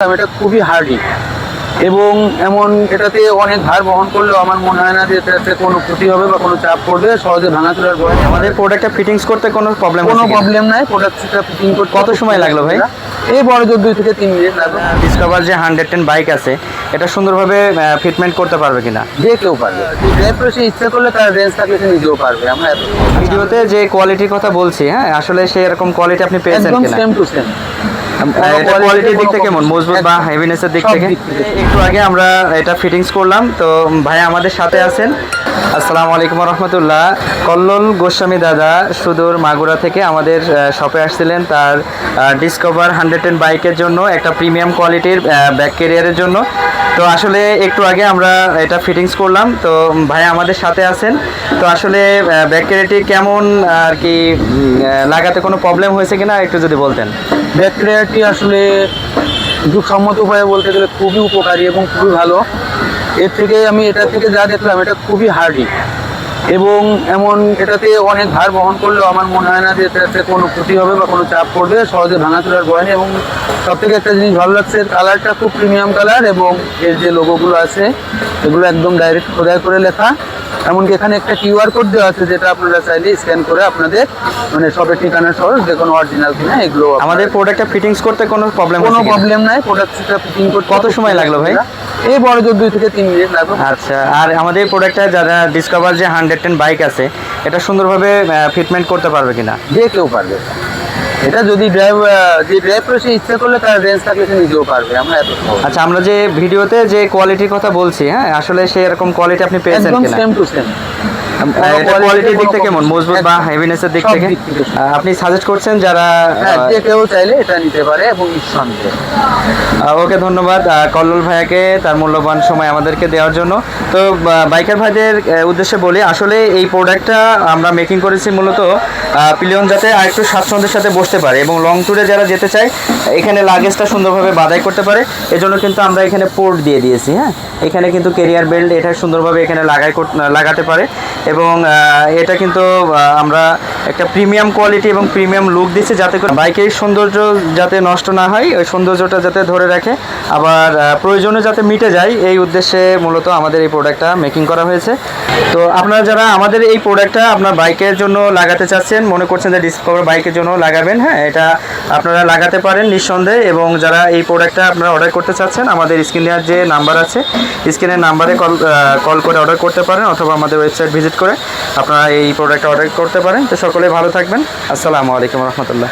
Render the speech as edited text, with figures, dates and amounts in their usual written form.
এটা খুবই হার্ডি এবং এমন এটাতে অনেক ভার বহন করলেও আমার মনে হয় না যে এটাতে কোনো ক্ষতি হবে বা কোনো চাপ পড়বে। সহজে ভাঙাচোরার ভয় নেই। আমাদের প্রোডাক্টটা ফিটিংস করতে কোনো প্রবলেম নাই। প্রোডাক্টটা ফিটিং করতে কত সময় লাগলো ভাই? এই বড় জোর 2 থেকে 3 মিনিট লাগবে। ডিসকভার যে 110 বাইক আছে এটা সুন্দরভাবে ফিটমেন্ট করতে পারবে কিনা? যে কেউ পারবে। ড্রাইভার সে ইচ্ছা করলে তার রেঞ্জ থাকলে সে নিজেও পারবে। আমরা এত ভিডিওতে যে কোয়ালিটির কথা বলছি, হ্যাঁ আসলে সেই এরকম কোয়ালিটি আপনি পেয়েছেন একদম কিনা? Same to same. এটা কোয়ালিটির দিক থেকে কেমন, মজবুত বা হেভিনেসের দিক থেকে? একটু আগে আমরা এটা ফিটিংস করলাম, তো ভাই আমাদের সাথে আছেন। আসসালামু আলাইকুম রহমতুল্লাহ। কল্লোল গোস্বামী দাদা সুদূর মাগুরা থেকে আমাদের শপে আসছিলেন তার ডিসকভার 110 বাইকের জন্য, একটা প্রিমিয়াম কোয়ালিটির ব্যাক ক্যারিয়ারের জন্য। তো আসলে একটু আগে আমরা এটা ফিটিংস করলাম, তো ভাই আমাদের সাথে আছেন। তো আসলে ব্যাক ক্যারিয়ারটি কেমন আর কি, লাগাতে কোনো প্রবলেম হয়েছে কিনা একটু যদি বলতেন। ব্যাকটেরিয়াটি আসলে যুগসম্মত উপায়ে বলতে গেলে খুবই উপকারী এবং খুবই ভালো। এটা থেকে যা দেখলাম, এটা খুবই হার্ডি এবং এটাতে অনেক ভার বহন করলেও আমার মনে হয় না যে এটাতে কোনো ক্ষতি হবে বা কোনো চাপ পড়বে। সহজে ভাঙাচোরার ভয় নেই এবং সব থেকে একটা জিনিস ভালো লাগছে, কালারটা খুব প্রিমিয়াম কালার এবং এর যে লোগোগুলো আছে এগুলো একদম ডাইরেক্ট খোদাই করে লেখা। এমনকি এখানে একটা কিউআর কোড দেওয়া আছে, যেটা আপনারা চাইলে স্ক্যান করে আপনাদের শপের ঠিকানা সহ যে কোনো অরিজিনাল কিনা এগুলো। আমাদের প্রোডাক্টটা ফিটিংস করতে কোনো প্রবলেম নাই। প্রোডাক্টটা ফিটিং করতে কত সময় লাগলো ভাই? এই বড় জোর 2 থেকে 3 মিনিট লাগবে। আচ্ছা, আর আমাদের প্রোডাক্টটা যারা ডিসকভার যে 110 বাইক আছে এটা সুন্দরভাবে ফিটমেন্ট করতে পারবে কিনা? যে কেউ পারবে। এটা যদি ড্রাইভার সে ইচ্ছা করলে তার রেঞ্জ থাকলে সে নিজেও পারবে। আমরা এত আচ্ছা, আমরা যে ভিডিওতে যে কোয়ালিটির কথা বলছি, হ্যাঁ আসলে সেই এরকম কোয়ালিটি আপনি পেয়েছেন একদম কিনা? Same to same. এটা কোয়ালিটির দিক থেকে কেমন, মজবুত বা হেভিনেসের দিক থেকে আপনি সাজেস্ট করছেন যারা? যে কেউ চাইলে এটা নিতে পারে এবং নিঃসন্দেহে। ওকে, ধন্যবাদ কল্লোল ভাইয়াকে তার মূল্যবান সময় আমাদেরকে দেওয়ার জন্য। তো বাইকার ভাইদের উদ্দেশ্যে বলি, আসলে এই প্রোডাক্টটা আমরা মেকিং করেছি মূলত পিলিয়ন যাতে আরেকটু স্বাচ্ছন্দ্যের সাথে বসতে পারে এবং লং ট্যুরে যারা যেতে চায় এখানে লাগেজটা সুন্দরভাবে বাঁধাই করতে পারে। এজন্য কিন্তু আমরা এখানে পোর্ট দিয়ে দিয়েছি। হ্যাঁ, এখানে কিন্তু ক্যারিয়ার বেল্ট এটা সুন্দরভাবে এখানে লাগাতে পারে এবং এটা কিন্তু আমরা একটা প্রিমিয়াম কোয়ালিটি এবং প্রিমিয়াম লুক দিচ্ছি, যাতে করে বাইকের সৌন্দর্য যাতে নষ্ট না হয়, ওই সৌন্দর্যটা যাতে ধরে রাখে, আবার প্রয়োজনে যাতে মিটে যায়, এই উদ্দেশ্যে মূলত আমাদের এই প্রোডাক্টটা মেকিং করা হয়েছে। তো আপনারা যারা আমাদের এই প্রোডাক্টটা আপনার বাইকের জন্য লাগাতে চাচ্ছেন, মনে করছেন যে ডিসকভার বাইকের জন্য লাগাবেন, হ্যাঁ এটা আপনারা লাগাতে পারেন নিঃসন্দেহে। এবং যারা এই প্রোডাক্টটা আপনারা অর্ডার করতে চাচ্ছেন, আমাদের স্ক্রিনের যে নাম্বার আছে স্ক্রিনের নাম্বারে কল করে অর্ডার করতে পারেন, অথবা আমাদের ওয়েবসাইট ভিজিট করে আপনারা এই প্রোডাক্টটা অর্ডার করতে পারেন। তো সকলেই ভালো থাকবেন। আসসালামু আলাইকুম রহমতুল্লাহ।